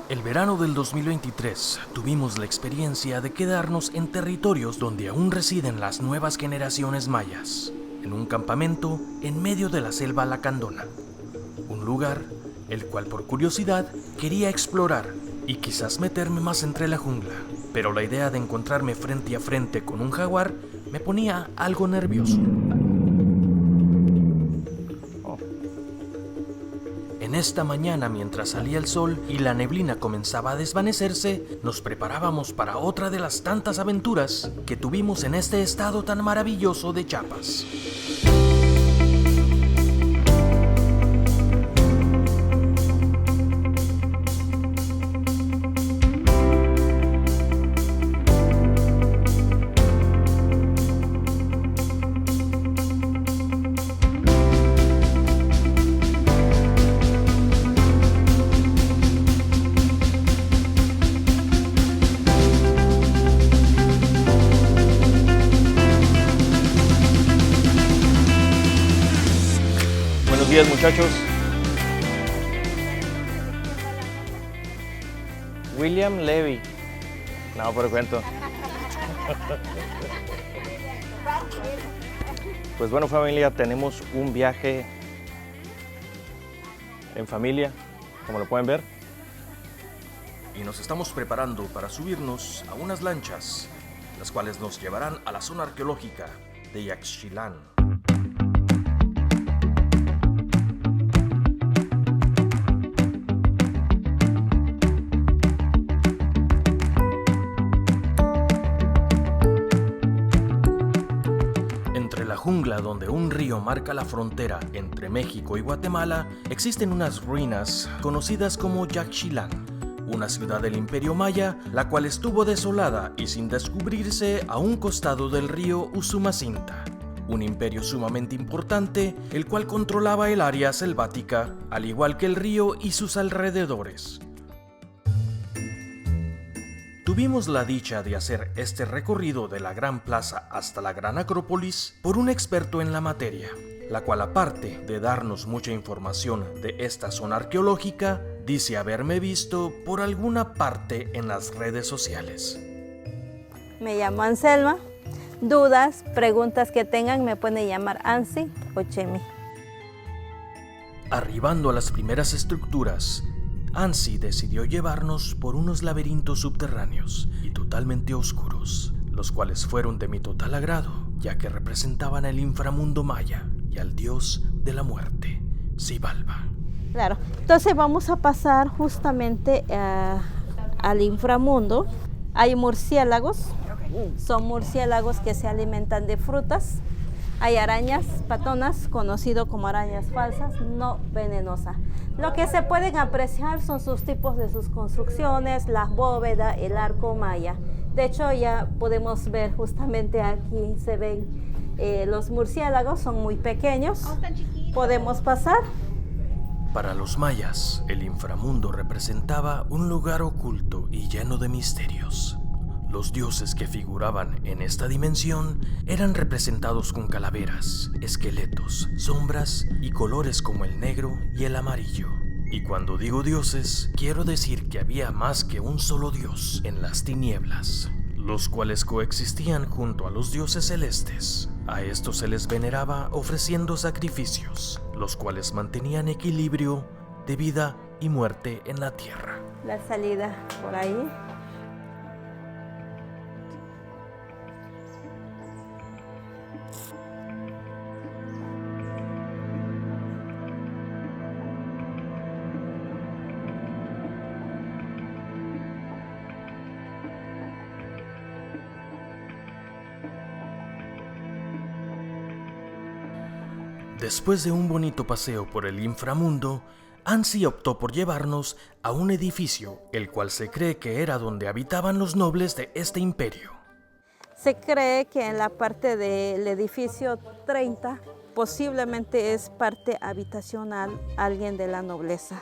El verano del 2023 tuvimos la experiencia de quedarnos en territorios donde aún residen las nuevas generaciones mayas, en un campamento en medio de la selva lacandona. Un lugar el cual por curiosidad quería explorar y quizás meterme más entre la jungla, pero la idea de encontrarme frente a frente con un jaguar me ponía algo nervioso. En esta mañana, mientras salía el sol y la neblina comenzaba a desvanecerse, nos preparábamos para otra de las tantas aventuras que tuvimos en este estado tan maravilloso de Chiapas. Buenos días, muchachos. William Levy. No, por cuento. Pues bueno, familia, tenemos un viaje en familia, como lo pueden ver. Y nos estamos preparando para subirnos a unas lanchas, las cuales nos llevarán a la zona arqueológica de Yaxchilán. Entre la jungla donde un río marca la frontera entre México y Guatemala, existen unas ruinas conocidas como Yaxchilán, una ciudad del Imperio Maya, la cual estuvo desolada y sin descubrirse a un costado del río Usumacinta, un imperio sumamente importante, el cual controlaba el área selvática, al igual que el río y sus alrededores. Tuvimos la dicha de hacer este recorrido de la Gran Plaza hasta la Gran Acrópolis por un experto en la materia, la cual, aparte de darnos mucha información de esta zona arqueológica, dice haberme visto por alguna parte en las redes sociales. Me llamo Anselma. Dudas, preguntas que tengan me pueden llamar Ansi o Chemi. Arribando a las primeras estructuras, Ansi decidió llevarnos por unos laberintos subterráneos y totalmente oscuros, los cuales fueron de mi total agrado, ya que representaban el inframundo maya y al dios de la muerte, Xibalba. Claro, entonces vamos a pasar justamente al inframundo. Hay murciélagos, son murciélagos que se alimentan de frutas. Hay arañas patonas, conocido como arañas falsas, no venenosas. Lo que se pueden apreciar son sus tipos de sus construcciones, la bóveda, el arco maya. De hecho, ya podemos ver justamente aquí se ven los murciélagos, son muy pequeños. Podemos pasar. Para los mayas, el inframundo representaba un lugar oculto y lleno de misterios. Los dioses que figuraban en esta dimensión eran representados con calaveras, esqueletos, sombras y colores como el negro y el amarillo. Y cuando digo dioses, quiero decir que había más que un solo dios en las tinieblas, los cuales coexistían junto a los dioses celestes. A estos se les veneraba ofreciendo sacrificios, los cuales mantenían equilibrio de vida y muerte en la tierra. La salida por ahí. Después de un bonito paseo por el inframundo, Ansi optó por llevarnos a un edificio, el cual se cree que era donde habitaban los nobles de este imperio. Se cree que en la parte del edificio 30 posiblemente es parte habitacional alguien de la nobleza.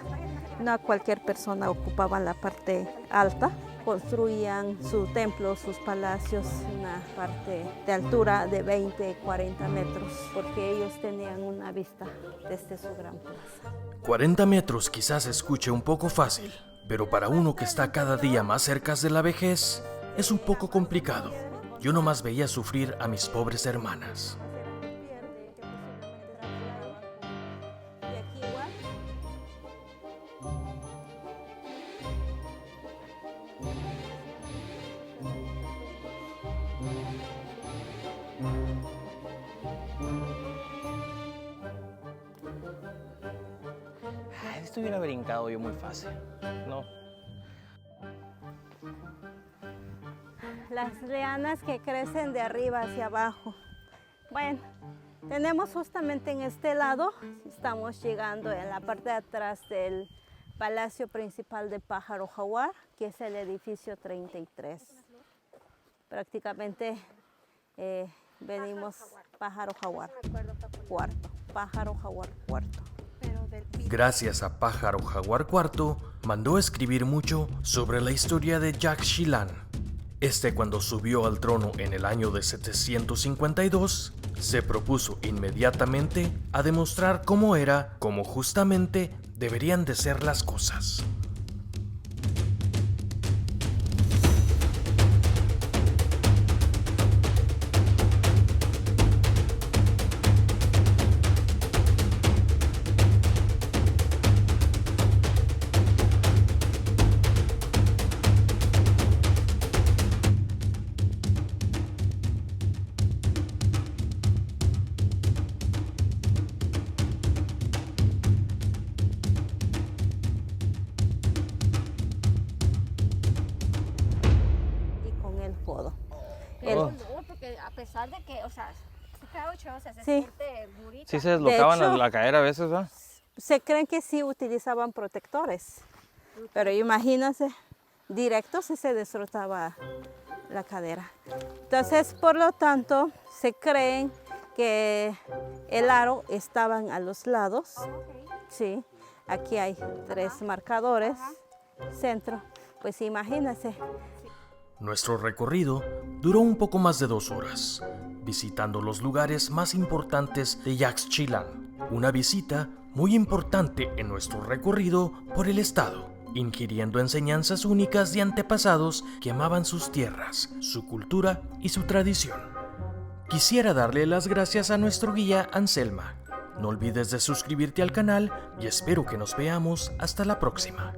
No cualquier persona ocupaba la parte alta. Construían su templo, sus palacios, una parte de altura de 20, 40 metros, porque ellos tenían una vista desde su gran plaza. 40 metros quizás escuche un poco fácil, Pero para uno que está cada día más cerca de la vejez, es un poco complicado. Yo nomás veía sufrir a mis pobres hermanas. Esto hubiera brincado yo muy fácil. No. Las lianas que crecen de arriba hacia abajo. Bueno, tenemos justamente en este lado, estamos llegando en la parte de atrás del Palacio Principal de Pájaro Jaguar, que es el edificio 33. Prácticamente venimos Pájaro Jaguar cuarto, Pájaro Jaguar cuarto. Gracias a Pájaro Jaguar IV, mandó escribir mucho sobre la historia de Jacques Chillan. Cuando subió al trono en el año de 752, se propuso inmediatamente a demostrar cómo justamente deberían de ser las cosas. Porque a pesar de que, o sea, se Sí. siente durita. Sí se deslocaban De hecho, a caer a veces, ¿verdad? Se creen que sí utilizaban protectores, pero imagínense, directo si se disfrutaba la cadera. Entonces, por lo tanto, se creen que el aro estaban a los lados. Sí, aquí hay 3 marcadores, centro, pues imagínense. Nuestro recorrido duró un poco más de 2 horas, visitando los lugares más importantes de Jacques Chillan. Una visita muy importante en nuestro recorrido por el estado, ingiriendo enseñanzas únicas de antepasados que amaban sus tierras, su cultura y su tradición. Quisiera darle las gracias a nuestro guía Anselma. No olvides de suscribirte al canal y espero que nos veamos hasta la próxima.